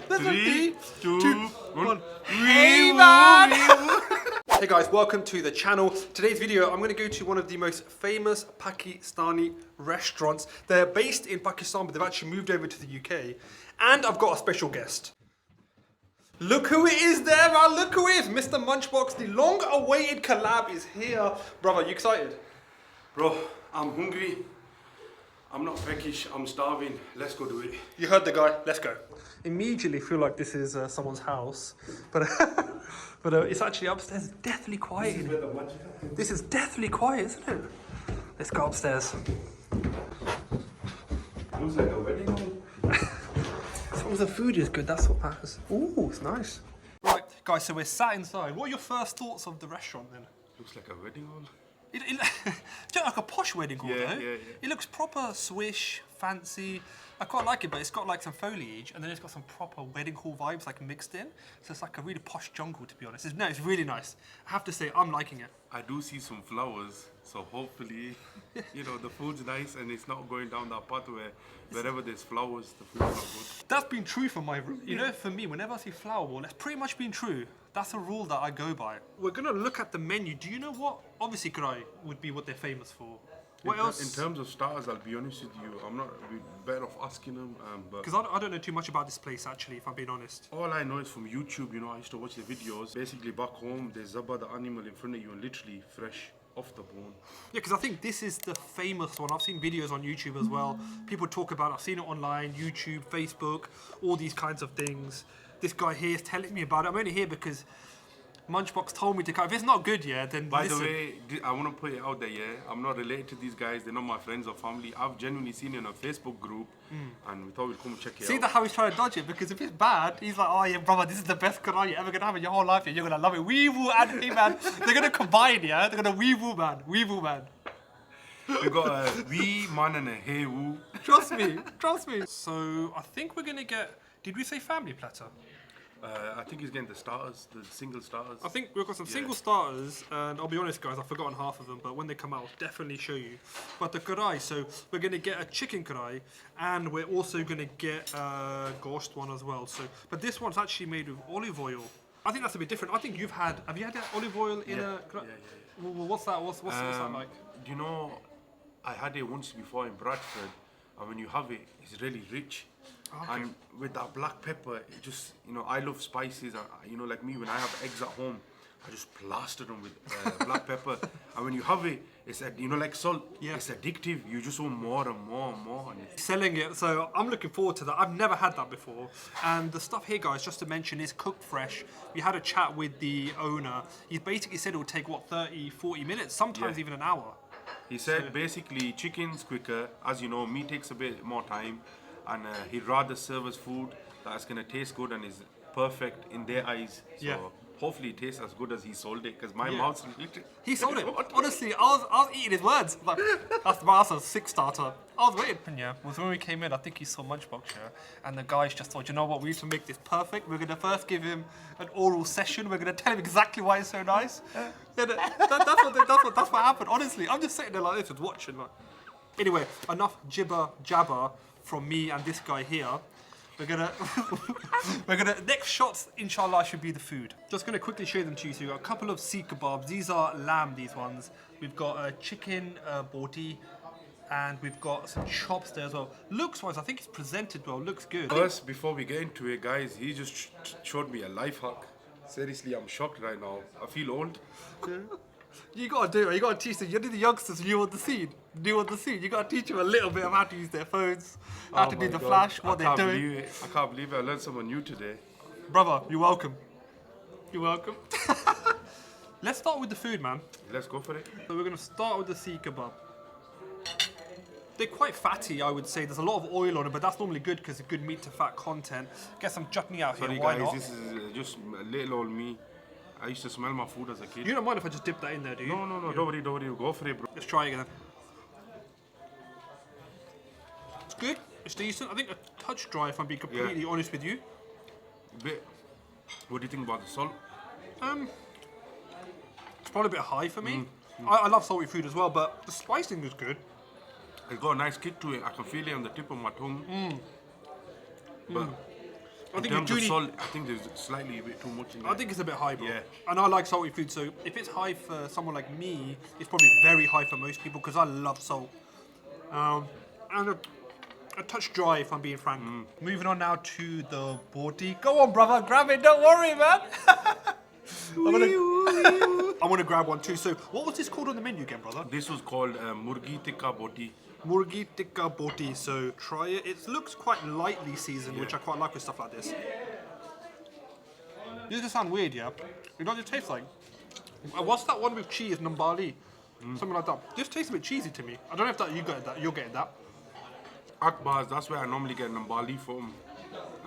3, 2, 1. Hey man! Hey guys, welcome to the channel. Today's video, I'm going to go to one of the most famous Pakistani restaurants. They're based in Pakistan, but they've actually moved over to the UK. And I've got a special guest. Look who it is there, man. Look who it is. Mr. Munchbox, the long-awaited collab is here. Brother, you excited? Bro, I'm hungry. I'm not peckish, I'm starving. Let's go do it. You heard the guy. Let's go. Immediately feel like this is someone's house, but it's actually upstairs. Deathly quiet. This is deathly quiet, isn't it? Let's go upstairs. Looks like a wedding hall. As long as the food is good, that's what matters. Ooh, it's nice. Right, guys, so we're sat inside. What are your first thoughts of the restaurant then? Looks like a wedding hall. It's like a posh wedding hall, though. Yeah. It looks proper swish, fancy. I quite like it, but it's got like some foliage, and then it's got some proper wedding hall vibes like mixed in. So it's like a really posh jungle, to be honest. It's really nice. I have to say, I'm liking it. I do see some flowers, so hopefully, you know, the food's nice and it's not going down that path where wherever there's flowers, the food's not good. That's been true for my room. You know, for me, whenever I see flower wall, that's pretty much been true. That's a rule that I go by. We're gonna look at the menu. Do you know what? Obviously, Karahi would be what they're famous for. What else? In terms of starters, I'll be honest with you, I'm not better off asking them. Because I don't know too much about this place, actually, if I'm being honest. All I know is from YouTube, you know, I used to watch the videos. Basically, back home, there's Zabba, the animal, in front of you and literally fresh off the bone. Yeah, because I think this is the famous one. I've seen videos on YouTube as well. People talk about it. I've seen it online, YouTube, Facebook, all these kinds of things. This guy here is telling me about it. I'm only here because Munchbox told me to come. If it's not good, yeah, then By the way, I want to put it out there, yeah, I'm not related to these guys. They're not my friends or family. I've genuinely seen it in a Facebook group, and we thought we'd come check it out. See how he's trying to dodge it? Because if it's bad, he's like, oh yeah, brother, this is the best Karahi you're ever going to have in your whole life. You're going to love it. Weevil and HEYMAN. They're going to combine, yeah? They're going to Weevil man. We got a wee man and a hey woo. Trust me. So I think we're going to get, did we say family platter? I think he's getting the starters, the single starters. I think we've got some single starters, and I'll be honest, guys, I've forgotten half of them, but when they come out, I'll definitely show you. But the Karahi, so we're going to get a chicken Karahi, and we're also going to get a gosht one as well. So, but this one's actually made with olive oil. I think that's a bit different. I think have you had olive oil in a Karahi? Yeah. Well, what's that? What's that like? You know, I had it once before in Bradford, and when you have it, it's really rich. Okay. And with that black pepper, it just, you know, I love spices. You know, like me, when I have eggs at home, I just plaster them with black pepper. And when you have it, it's, you know, like salt. Yeah. It's addictive. You just want more and more and more. And it's selling it. So I'm looking forward to that. I've never had that before. And the stuff here, guys, just to mention, is cooked fresh. We had a chat with the owner. He basically said it would take, what, 30, 40 minutes, sometimes even an hour. He said basically chicken's quicker. As you know, meat takes a bit more time. And he'd rather serve us food that's going to taste good and is perfect in their eyes. So hopefully it tastes as good as he sold it, because my mouth's literally... He sold it. Honestly, I was eating his words. Like, that's a 6-starter. I was waiting. Yeah, was when we came in, I think he saw Munchbox, and the guys just thought, you know what, we need to make this perfect. We're going to first give him an oral session. We're going to tell him exactly why it's so nice. That's what happened. Honestly, I'm just sitting there like this, just watching. Like. Anyway, enough jibber jabber from me and this guy here. We're gonna next shots, inshallah, should be the food. Just gonna quickly show them to you. So we've got a couple of seekh kebabs. These are lamb, these ones. We've got a chicken boti, and we've got some chops there as well. Looks wise, I think it's presented well, looks good. First, before we get into it, guys, he just showed me a life hack. Seriously, I'm shocked right now. I feel old. You gotta do it. You gotta teach them. You're the youngsters new on the scene. You gotta teach them a little bit of how to use their phones, how to do the flash, what they're doing. I can't believe it. I learned something new today. Brother, you're welcome. Let's start with the food, man. Let's go for it. So we're gonna start with the seekh kebab. They're quite fatty, I would say. There's a lot of oil on it, but that's normally good because it's good meat to fat content. Get some chutney out here. Why not? This is just little old me. I used to smell my food as a kid. You don't mind if I just dip that in there, do you? No, don't worry, go for it, bro. Let's try it again. It's good, it's decent. I think a touch dry, if I'm being completely honest with you. What do you think about the salt? It's probably a bit high for me. I love salty food as well, but the spicing is good. It's got a nice kick to it. I can feel it on the tip of my tongue. But I think in you terms do of need. salt, I think there's slightly a bit too much in there. I think it's a bit high, bro. Yeah. And I like salty food, so if it's high for someone like me, it's probably very high for most people because I love salt. And a touch dry, if I'm being frank. Moving on now to the body. Go on, brother, grab it. Don't worry, man. I want to grab one too. So, what was this called on the menu again, brother? This was called Murgi Tikka Boti. Murgi tikka boti. So, try it. It looks quite lightly seasoned, which I quite like with stuff like this. This is sound weird, yeah? You know what it tastes like? What's that one with cheese, Nambali? Something like that. This tastes a bit cheesy to me. I don't know if that you're getting that. Akbars, that's where I normally get Nambali from.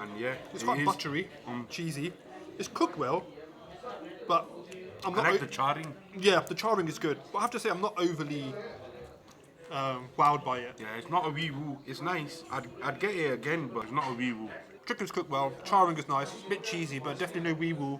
And yeah, It's quite buttery, cheesy. It's cooked well, but I'm not. I like the charring. Yeah, the charring is good, but I have to say I'm not overly wowed by it. Yeah, it's not a wee woo. It's nice. I'd get it again, but it's not a wee woo. Chicken's cooked well, charring is nice, a bit cheesy, but definitely no wee woo.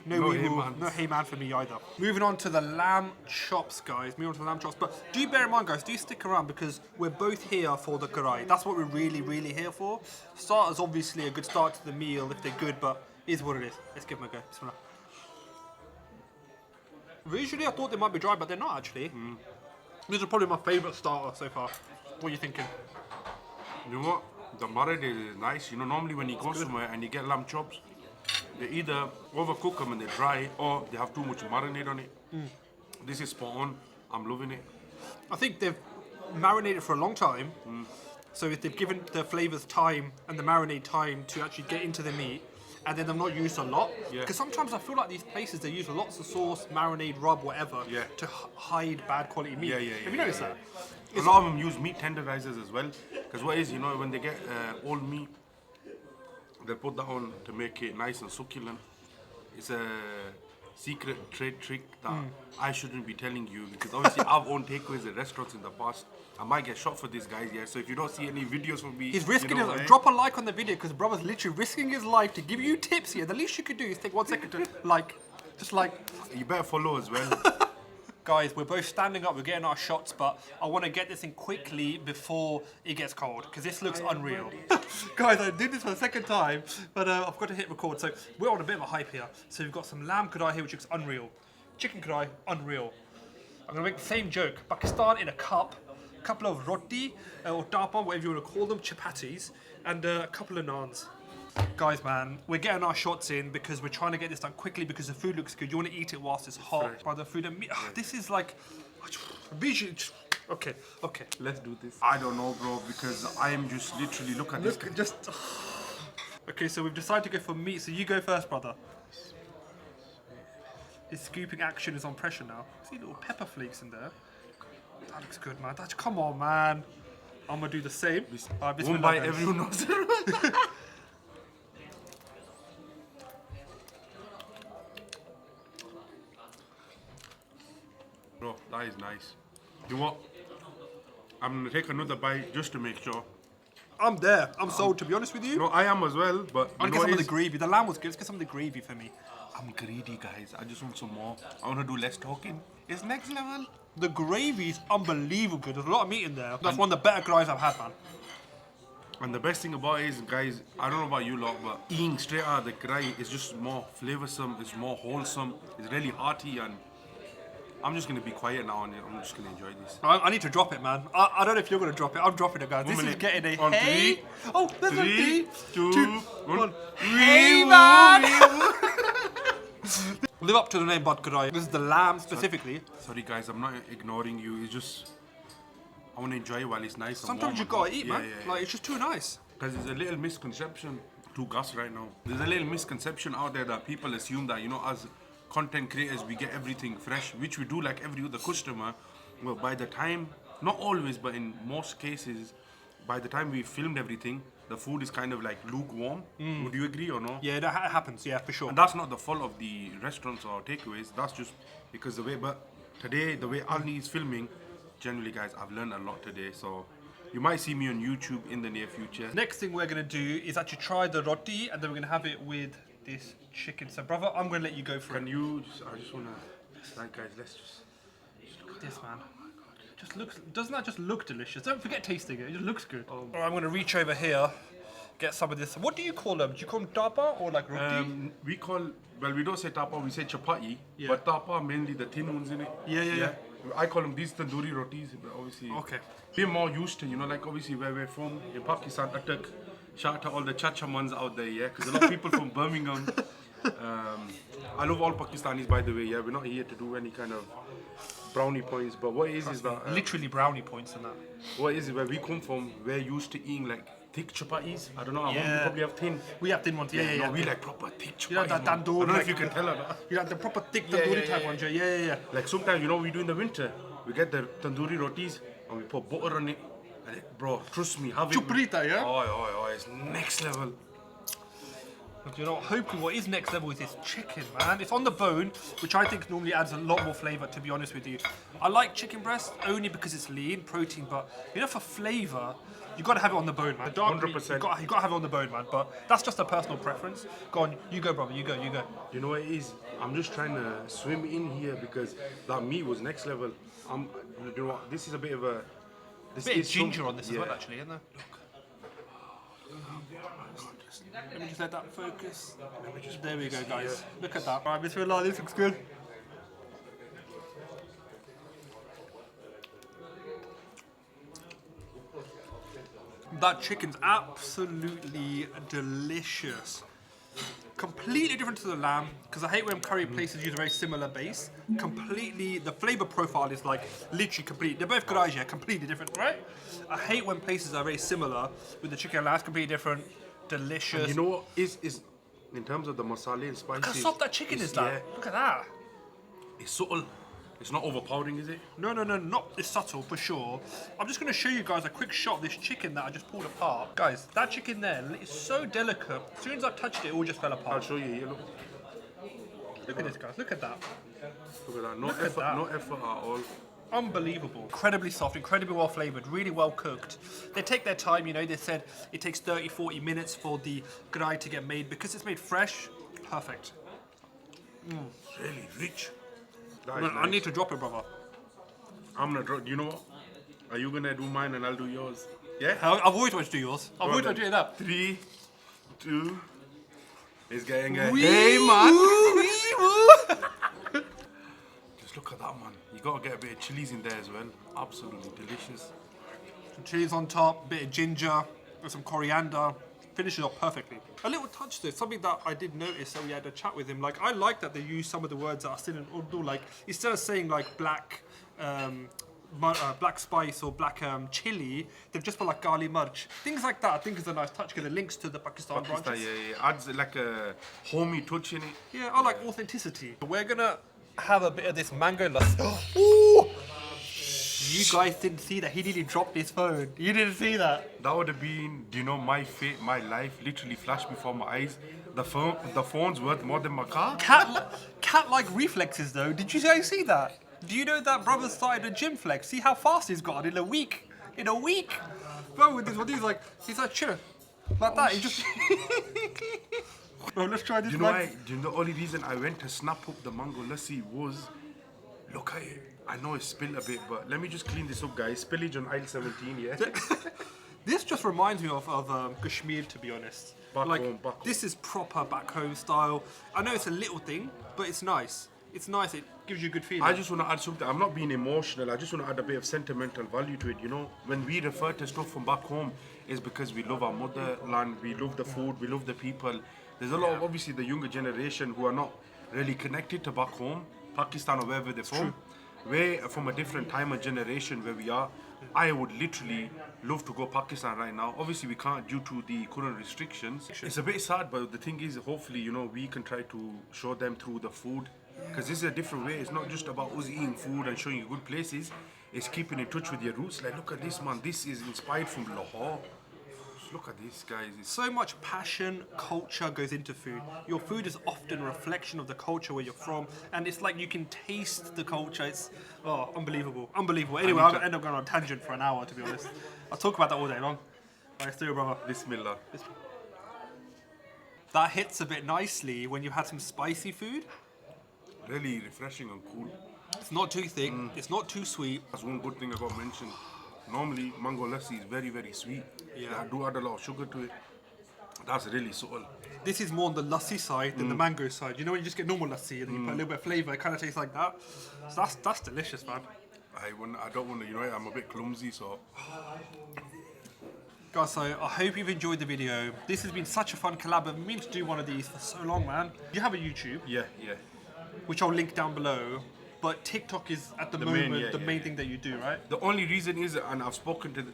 No No wee woo, HEYMAN. no HEYMAN for me either. Moving on to the lamb chops, guys. But do bear in mind, guys, do stick around because we're both here for the karahi. That's what we're really, really here for. Starters, obviously, a good start to the meal if they're good, but it is what it is. Let's give them a go. Bismillah. Visually, I thought they might be dry, but they're not actually. This is probably my favourite starter so far. What are you thinking? You know what? The marinade is nice. You know, normally when you go somewhere and you get lamb chops, they either overcook them and they're dry, or they have too much marinade on it. This is spot on. I'm loving it. I think they've marinated for a long time. So if they've given the flavours time and the marinade time to actually get into the meat, and then they've not used a lot. Yeah. Because sometimes I feel like these places, they use lots of sauce, marinade, rub, whatever, Yeah. to hide bad quality meat. Yeah, yeah, Have you yeah, noticed yeah, that? A lot of them use meat tenderizers as well. Because what is, you know, when they get old meat, they put that on to make it nice and succulent. It's a secret trade trick that I shouldn't be telling you, because obviously I've owned takeaways at restaurants in the past. I might get shot for this, guys, yeah. So if you don't see any videos from me, He's risking you know, his life. Drop a like on the video because brother's literally risking his life to give you tips here. The least you could do is take 1 second to like, just like. You better follow as well. Guys, we're both standing up, we're getting our shots, but I want to get this in quickly before it gets cold, because this looks unreal. Guys, I did this for the second time, but I've got to hit record, so we're on a bit of a hype here. So we've got some lamb karahi here, which looks unreal. Chicken karahi, unreal. I'm going to make the same joke. Pakistan in a cup, a couple of roti, or tapa, whatever you want to call them, chapatis, and a couple of naans. Guys, man, we're getting our shots in because we're trying to get this done quickly because the food looks good. You want to eat it whilst it's hot. Fresh. By the food and meat. This is like visually. Okay, okay. Let's do this. I don't know, bro, because I am just literally look at Look, this. just. Okay, so we've decided to go for meat. So you go first, brother. His scooping action is on pressure now. See little pepper flakes in there. That looks good, man. Come on, man. I'm gonna do the same. One bismillah, bite, guys. everyone knows. Bro, that is nice. You know what? I'm gonna take another bite just to make sure. I'm there. I'm sold, to be honest with you. No, I am as well, but I'll you get know some of what the is? gravy. The lamb was good. Let's get some of the gravy for me. I'm greedy, guys. I just want some more. I wanna do less talking. It's next level. The gravy is unbelievable good. There's a lot of meat in there. That's one of the better karahi I've had, man. And the best thing about it is, guys, I don't know about you lot, but eating straight out of the karahi is just more flavoursome, it's more wholesome, it's really hearty, and I'm just going to be quiet now and I'm just going to enjoy this. I need to drop it, man. I don't know if you're going to drop it. I'm dropping it, guys. This is minute. getting a On hey. three. Oh, there's a Three, three, two, one. Hey, man! Live up to the name, Butt Karahi. This is the lamb specifically. Sorry guys, I'm not ignoring you, it's just, I want to enjoy it while it's nice and Sometimes warm you and gotta hot. eat, man. Like, it's just too nice. Because there's a little misconception to Gus right now. There's a little misconception out there that people assume that, you know, as content creators, we get everything fresh, which we do like every other customer. Well, by the time, not always, but in most cases, by the time we filmed everything, the food is kind of like lukewarm. Would you agree or no? Yeah, that happens. Yeah, for sure. And that's not the fault of the restaurants or takeaways. That's just because the way. But today, the way Alni is filming, generally, guys, I've learned a lot today. So you might see me on YouTube in the near future. Next thing we're gonna do is actually try the roti, and then we're gonna have it with this chicken. So, brother, I'm gonna let you go for it. Can you? I just wanna. Like, guys, let's just Look at this, man. Just looks. Doesn't that just look delicious? Don't forget tasting it. It just looks good. Alright, I'm gonna reach over here get some of this. What do you call them? Do you call them tapa or like roti? We don't say tapa, we say chapati. Yeah. But tapa mainly the thin ones in it. Yeah. I call them these tandoori rotis, but obviously Okay. we're more used to, like obviously where we're from in Pakistan, Attak. Shout out to all the chachamans out there, yeah, because a lot of people from Birmingham. I love all Pakistanis, by the way, yeah. We're not here to do any kind of brownie points, but what is that? Literally brownie points in that. What is it? Where we come from, we're used to eating like thick chapatis. I don't know. Yeah. We probably have thin. We have thin ones, yeah. No, we like proper thick chapatis. You know that man. tandoori, I don't know like- if you can tell her that. You like the proper thick tandoori type ones, yeah. Like sometimes, what we do in the winter, we get the tandoori rotis and we put butter on it. And bro, trust me, have it. Chuprita, yeah? Oh, it's next level. But you know, hopefully what is next level is this chicken, man. It's on the bone, which I think normally adds a lot more flavour, to be honest with you. I like chicken breast only because it's lean, protein, but for flavour, you got to have it on the bone, man. 100%. You got to have it on the bone, man. But that's just a personal preference. Go on, you go, brother, you go. You know what it is? I'm just trying to swim in here because that meat was next level. You know what? This is a bit of a... Bit of ginger on this as well, actually, isn't there? Let me just let that focus. There we go, guys. Look at that. Alright, bismillah, this looks good. That chicken's absolutely delicious. Completely different to the lamb, because I hate when curry places use a very similar base. Completely, the flavour profile is like literally complete. They're both karahi, yeah, completely different, right? I hate when places are very similar with the chicken and lamb, it's completely different, delicious. And you know what is in terms of the masala and spices. Look how soft that chicken is, that. Yeah, Look at that. it's subtle. It's not overpowering, is it? No, not it's subtle for sure. I'm just going to show you guys a quick shot of this chicken that I just pulled apart. Guys, that chicken there is so delicate. As soon as I touched it, it all just fell I'll apart. show you here. Look at this, guys. Look at that. Look at that. No Look at effort. that. No effort at all. Unbelievable. Incredibly soft, incredibly well flavoured, really well cooked. They take their time, they said it takes 30-40 minutes for the karahi to get made. Because it's made fresh, perfect. Really rich. That is I nice. need to drop it, brother. I'm gonna drop. You know what? Are you gonna do mine and I'll do yours? Yeah. I've always wanted to do yours. I've always wanted to do that. 3, 2. It's getting a Wee hey man. Just look at that, man. You gotta get a bit of chilies in there as well. Absolutely delicious. Some chilies on top, bit of ginger, with some coriander. Finishes off perfectly. A little touch though, something that I did notice that we had a chat with him. Like, I like that they use some of the words that are still in Urdu. Like, instead of saying like black spice or black chili, they've just put like gali march. Things like that I think is a nice touch because it links to the Pakistan branches. Yeah. Adds like a homey touch in it. Yeah, I like authenticity. We're gonna have a bit of this mango lassi. Ooh! You guys didn't see that. He nearly dropped his phone. You didn't see that. That would have been, my fate, my life literally flashed before my eyes. The phone's worth more than my car. Cat-like reflexes though. Did you guys see that? Do you know that brother started a gym flex? See how fast he's got in a week. In a week. Bro, with this one, he's like chill. Like that. He just. Bro, let's try this. Do you know why? The only reason I went to snap up the mango lassi was, look at it. I know it's spilled a bit, but let me just clean this up, guys. Spillage on aisle 17, yeah? This just reminds me of Kashmir, to be honest. Back home. This is proper back home style. I know it's a little thing, but it's nice. It's nice. It gives you a good feeling. I just want to add something. I'm not being emotional. I just want to add a bit of sentimental value to it, When we refer to stuff from back home, it's because we love our motherland, we love the food, we love the people. There's a lot of, obviously, the younger generation who are not really connected to back home, Pakistan or wherever they're from. We're from a different time and generation where we are. I would literally love to go Pakistan right now. Obviously, we can't due to the current restrictions. It's a bit sad, but the thing is, hopefully, we can try to show them through the food. Because this is a different way. It's not just about us eating food and showing you good places. It's keeping in touch with your roots. Like, look at this, man. This is inspired from Lahore. Just look at this, guys. So much passion, culture goes into food. Your food is often a reflection of the culture where you're from, and it's like you can taste the culture. It's unbelievable. Anyway, I'll end up going on a tangent for an hour, to be honest. I'll talk about that all day long. Alright, still, brother. Bismillah. That hits a bit nicely when you've had some spicy food. Really refreshing and cool. It's not too thick. It's not too sweet. That's one good thing I got mentioned. Normally, mango lassi is very, very sweet. Yeah. I do add a lot of sugar to it. That's really subtle. This is more on the lassi side than the mango side. You know when you just get normal lassi and then you put a little bit of flavour, it kind of tastes like that. So that's delicious, man. I don't want to, you know, I'm a bit clumsy, so. Guys, so I hope you've enjoyed the video. This has been such a fun collab. I've been meaning to do one of these for so long, man. You have a YouTube, Yeah. which I'll link down below. But TikTok is at the moment the main thing that you do, right? The only reason is, and I've spoken to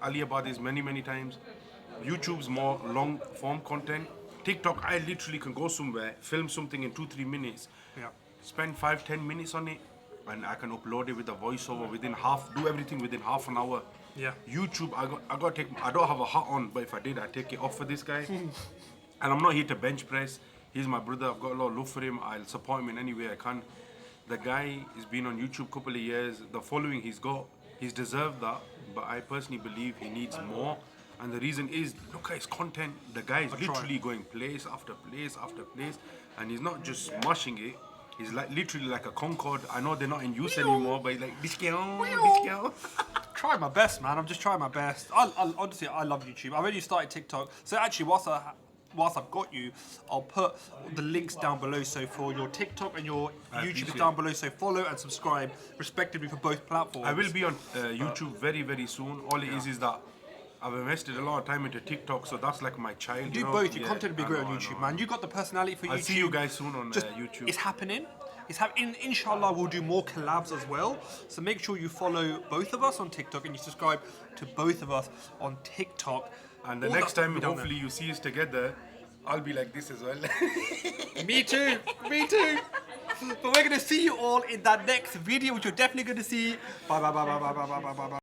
Ali about this many times, YouTube's more long form content. TikTok, I literally can go somewhere, film something in 2-3 minutes, Yeah. spend 5-10 minutes on it, and I can upload it with a voiceover do everything within half an hour. Yeah. YouTube, I got to take, I don't have a hat on, but if I did, I'd take it off for this guy. And I'm not here to bench press. He's my brother, I've got a lot of love for him. I'll support him in any way I can. The guy has been on YouTube a couple of years. The following he's got, he's deserved that, but I personally believe he needs more. And the reason is, look at his content. The guy is literally going place after place after place, and he's not just smashing it. He's like literally like a Concorde. I know they're not in use anymore, but he's like discount. Try my best, man. I'm just trying my best. Honestly, I love YouTube. I already started TikTok. So actually, whilst I've got you, I'll put the links down below. So for your TikTok and your YouTube is down below. So follow and subscribe, respectively, for both platforms. I will be on YouTube very soon. All it is that I've invested a lot of time into TikTok, so that's like my child. Do both. Your content will be great on YouTube, man. You got the personality for YouTube. I'll see you guys soon on YouTube. It's happening. Inshallah, we'll do more collabs as well. So make sure you follow both of us on TikTok and you subscribe to both of us on TikTok. And the next time, hopefully, you see us together, I'll be like this as well. Me too. But we're going to see you all in that next video, which you're definitely going to see. Bye.